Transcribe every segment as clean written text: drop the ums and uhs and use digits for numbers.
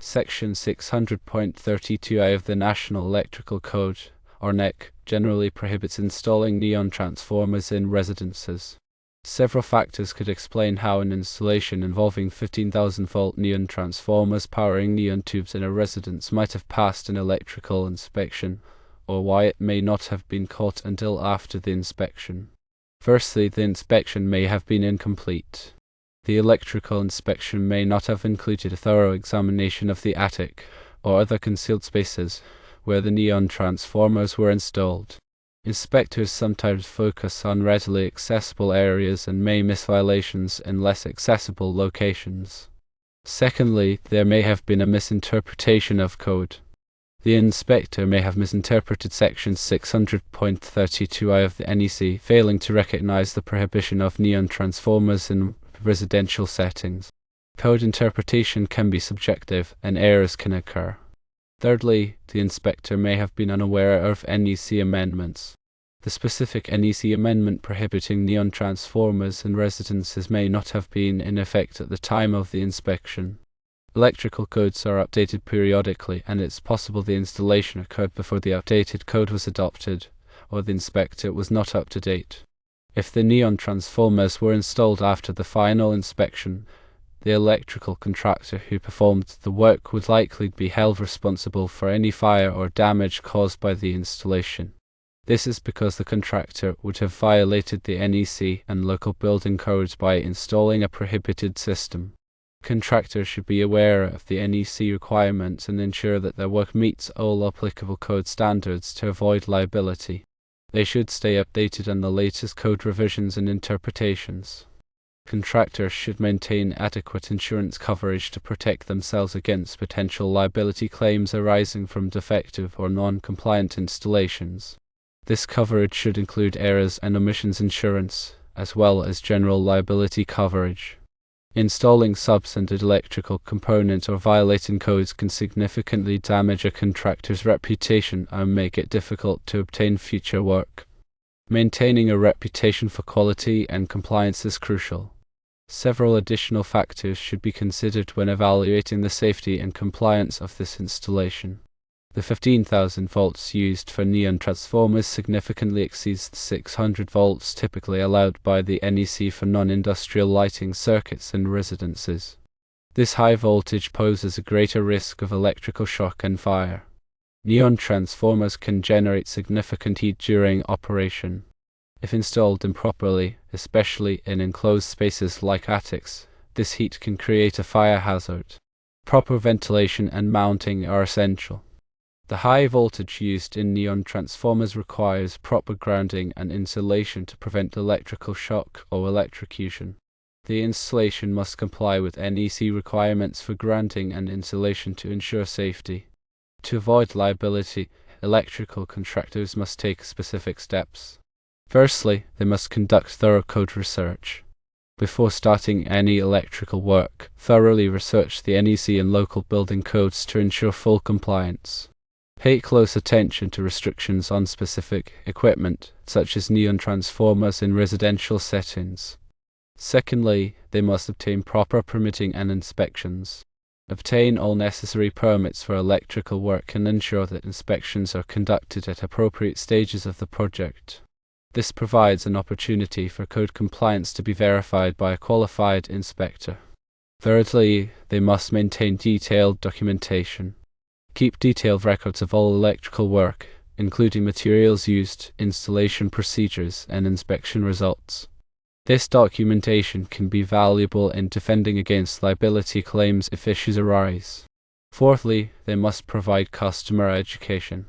Section 600.32a of the National Electrical Code, or NEC, generally prohibits installing neon transformers in residences. Several factors could explain how an installation involving 15,000-volt neon transformers powering neon tubes in a residence might have passed an electrical inspection, or why it may not have been caught until after the inspection. Firstly, the inspection may have been incomplete. The electrical inspection may not have included a thorough examination of the attic or other concealed spaces where the neon transformers were installed. Inspectors sometimes focus on readily accessible areas and may miss violations in less accessible locations. Secondly, there may have been a misinterpretation of code. The inspector may have misinterpreted Section 600.32i of the NEC, failing to recognize the prohibition of neon transformers in residential settings. Code interpretation can be subjective, and errors can occur. Thirdly, the inspector may have been unaware of NEC amendments. The specific NEC amendment prohibiting neon transformers in residences may not have been in effect at the time of the inspection. Electrical codes are updated periodically, and it's possible the installation occurred before the updated code was adopted, or the inspector was not up to date. If the neon transformers were installed after the final inspection, the electrical contractor who performed the work would likely be held responsible for any fire or damage caused by the installation. This is because the contractor would have violated the NEC and local building codes by installing a prohibited system. Contractors should be aware of the NEC requirements and ensure that their work meets all applicable code standards to avoid liability. They should stay updated on the latest code revisions and interpretations. Contractors should maintain adequate insurance coverage to protect themselves against potential liability claims arising from defective or non-compliant installations. This coverage should include errors and omissions insurance, as well as general liability coverage. Installing substandard electrical components or violating codes can significantly damage a contractor's reputation and make it difficult to obtain future work. Maintaining a reputation for quality and compliance is crucial. Several additional factors should be considered when evaluating the safety and compliance of this installation. The 15,000 volts used for neon transformers significantly exceeds the 600 volts typically allowed by the NEC for non-industrial lighting circuits in residences. This high voltage poses a greater risk of electrical shock and fire. Neon transformers can generate significant heat during operation. If installed improperly, especially in enclosed spaces like attics, this heat can create a fire hazard. Proper ventilation and mounting are essential. The high voltage used in neon transformers requires proper grounding and insulation to prevent electrical shock or electrocution. The installation must comply with NEC requirements for grounding and insulation to ensure safety. To avoid liability, electrical contractors must take specific steps. Firstly, they must conduct thorough code research. Before starting any electrical work, thoroughly research the NEC and local building codes to ensure full compliance. Pay close attention to restrictions on specific equipment, such as neon transformers in residential settings. Secondly, they must obtain proper permitting and inspections. Obtain all necessary permits for electrical work and ensure that inspections are conducted at appropriate stages of the project. This provides an opportunity for code compliance to be verified by a qualified inspector. Thirdly, they must maintain detailed documentation. Keep detailed records of all electrical work, including materials used, installation procedures, and inspection results. This documentation can be valuable in defending against liability claims if issues arise. Fourthly, they must provide customer education.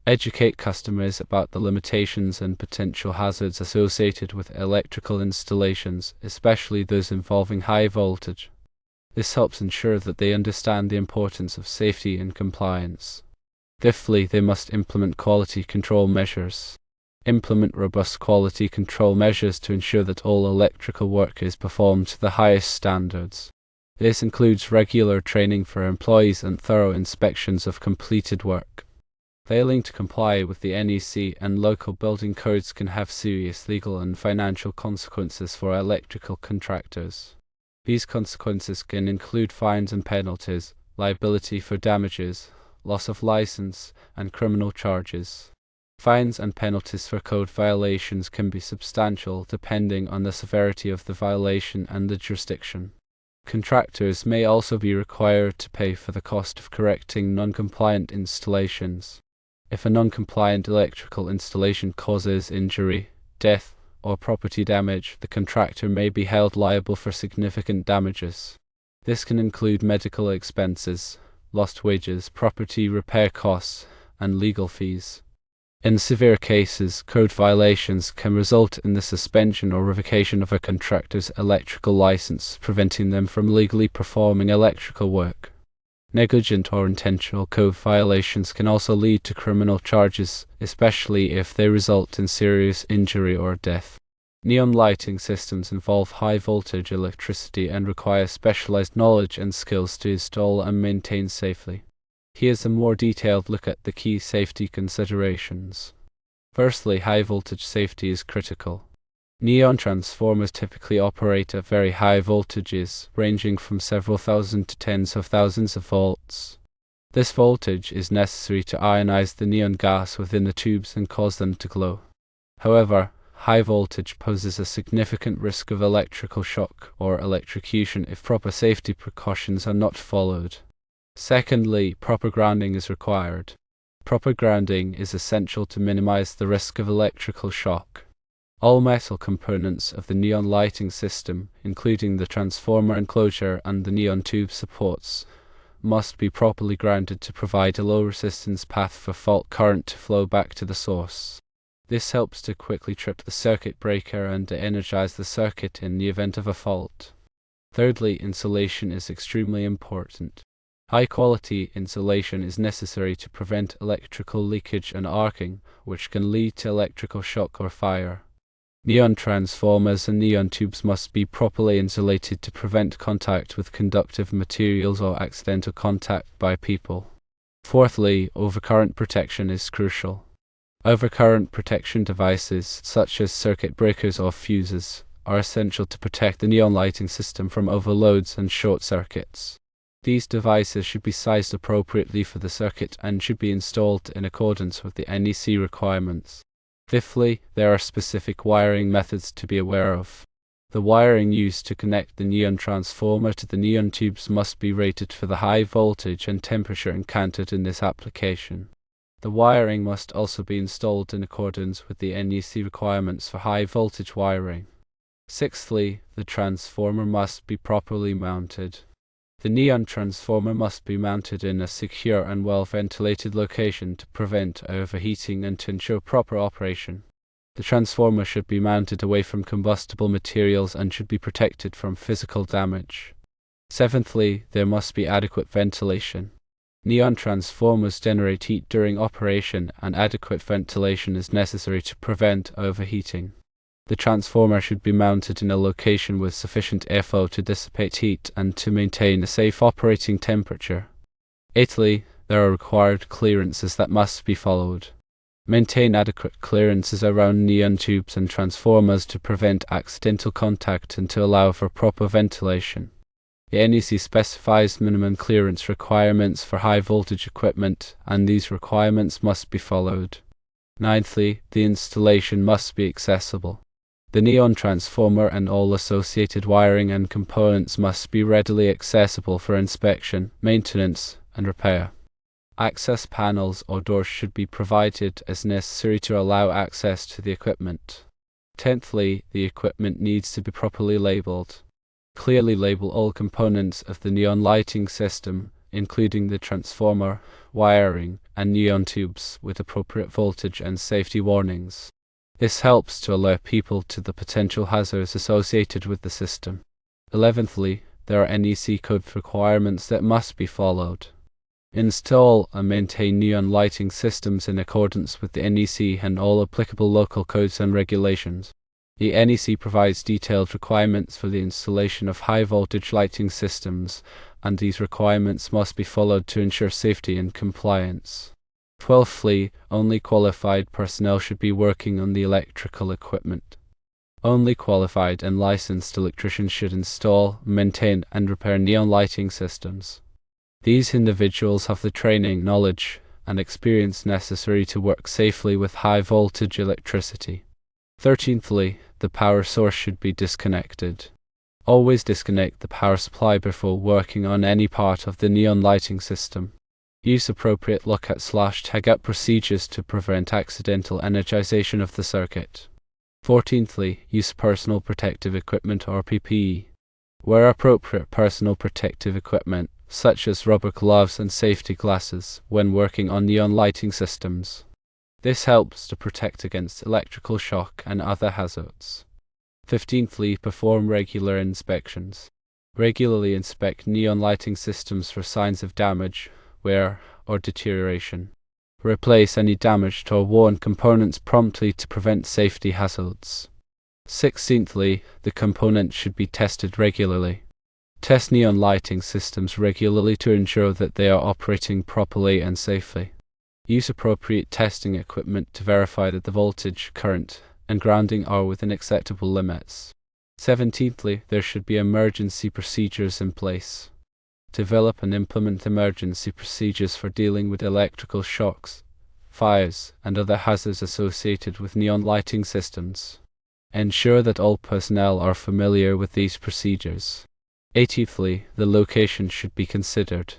Educate customers about the limitations and potential hazards associated with electrical installations, especially those involving high voltage. This helps ensure that they understand the importance of safety and compliance. Fifthly, they must implement quality control measures. Implement robust quality control measures to ensure that all electrical work is performed to the highest standards. This includes regular training for employees and thorough inspections of completed work. Failing to comply with the NEC and local building codes can have serious legal and financial consequences for electrical contractors. These consequences can include fines and penalties, liability for damages, loss of license, and criminal charges. Fines and penalties for code violations can be substantial depending on the severity of the violation and the jurisdiction. Contractors may also be required to pay for the cost of correcting non-compliant installations. If a non-compliant electrical installation causes injury, death, or property damage, the contractor may be held liable for significant damages. This can include medical expenses, lost wages, property repair costs, and legal fees. In severe cases, code violations can result in the suspension or revocation of a contractor's electrical license, preventing them from legally performing electrical work. Negligent or intentional code violations can also lead to criminal charges, especially if they result in serious injury or death. Neon lighting systems involve high-voltage electricity and require specialized knowledge and skills to install and maintain safely. Here's a more detailed look at the key safety considerations. Firstly, high-voltage safety is critical. Neon transformers typically operate at very high voltages, ranging from several thousand to tens of thousands of volts. This voltage is necessary to ionize the neon gas within the tubes and cause them to glow. However, high voltage poses a significant risk of electrical shock or electrocution if proper safety precautions are not followed. Secondly, proper grounding is required. Proper grounding is essential to minimize the risk of electrical shock. All metal components of the neon lighting system, including the transformer enclosure and the neon tube supports, must be properly grounded to provide a low-resistance path for fault current to flow back to the source. This helps to quickly trip the circuit breaker and to energize the circuit in the event of a fault. Thirdly, insulation is extremely important. High-quality insulation is necessary to prevent electrical leakage and arcing, which can lead to electrical shock or fire. Neon transformers and neon tubes must be properly insulated to prevent contact with conductive materials or accidental contact by people. Fourthly, overcurrent protection is crucial. Overcurrent protection devices, such as circuit breakers or fuses, are essential to protect the neon lighting system from overloads and short circuits. These devices should be sized appropriately for the circuit and should be installed in accordance with the NEC requirements. Fifthly, there are specific wiring methods to be aware of. The wiring used to connect the neon transformer to the neon tubes must be rated for the high voltage and temperature encountered in this application. The wiring must also be installed in accordance with the NEC requirements for high voltage wiring. Sixthly, the transformer must be properly mounted. The neon transformer must be mounted in a secure and well-ventilated location to prevent overheating and to ensure proper operation. The transformer should be mounted away from combustible materials and should be protected from physical damage. Seventhly, there must be adequate ventilation. Neon transformers generate heat during operation, and adequate ventilation is necessary to prevent overheating. The transformer should be mounted in a location with sufficient airflow to dissipate heat and to maintain a safe operating temperature. Eighthly, there are required clearances that must be followed. Maintain adequate clearances around neon tubes and transformers to prevent accidental contact and to allow for proper ventilation. The NEC specifies minimum clearance requirements for high voltage equipment, and these requirements must be followed. Ninthly, the installation must be accessible. The neon transformer and all associated wiring and components must be readily accessible for inspection, maintenance, and repair. Access panels or doors should be provided as necessary to allow access to the equipment. Tenthly, the equipment needs to be properly labeled. Clearly label all components of the neon lighting system, including the transformer, wiring, and neon tubes, with appropriate voltage and safety warnings. This helps to alert people to the potential hazards associated with the system. 11thly, there are NEC code requirements that must be followed. Install and maintain neon lighting systems in accordance with the NEC and all applicable local codes and regulations. The NEC provides detailed requirements for the installation of high-voltage lighting systems, and these requirements must be followed to ensure safety and compliance. 12thly, only qualified personnel should be working on the electrical equipment. Only qualified and licensed electricians should install, maintain, and repair neon lighting systems. These individuals have the training, knowledge, and experience necessary to work safely with high-voltage electricity. 13thly, the power source should be disconnected. Always disconnect the power supply before working on any part of the neon lighting system. Use appropriate lockout/tagout procedures to prevent accidental energization of the circuit. 14thly, use personal protective equipment or PPE. Wear appropriate personal protective equipment, such as rubber gloves and safety glasses, when working on neon lighting systems. This helps to protect against electrical shock and other hazards. 15thly, perform regular inspections. Regularly inspect neon lighting systems for signs of damage, wear, or deterioration. Replace any damaged or worn components promptly to prevent safety hazards. 16thly, the components should be tested regularly. Test neon lighting systems regularly to ensure that they are operating properly and safely. Use appropriate testing equipment to verify that the voltage, current, and grounding are within acceptable limits. 17thly, there should be emergency procedures in place. Develop and implement emergency procedures for dealing with electrical shocks, fires, and other hazards associated with neon lighting systems. Ensure that all personnel are familiar with these procedures. 18thly, the location should be considered.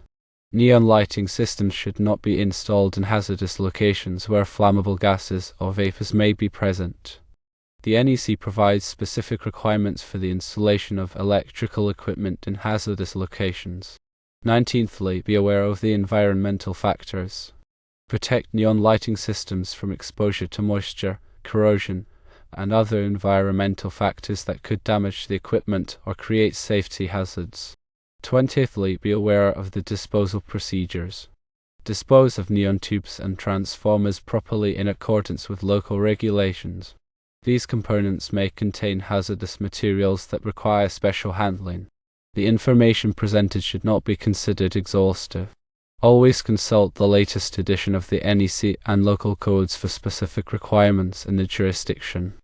Neon lighting systems should not be installed in hazardous locations where flammable gases or vapors may be present. The NEC provides specific requirements for the installation of electrical equipment in hazardous locations. 19thly, be aware of the environmental factors. Protect neon lighting systems from exposure to moisture, corrosion, and other environmental factors that could damage the equipment or create safety hazards. 20thly, be aware of the disposal procedures. Dispose of neon tubes and transformers properly in accordance with local regulations. These components may contain hazardous materials that require special handling. The information presented should not be considered exhaustive. Always consult the latest edition of the NEC and local codes for specific requirements in the jurisdiction.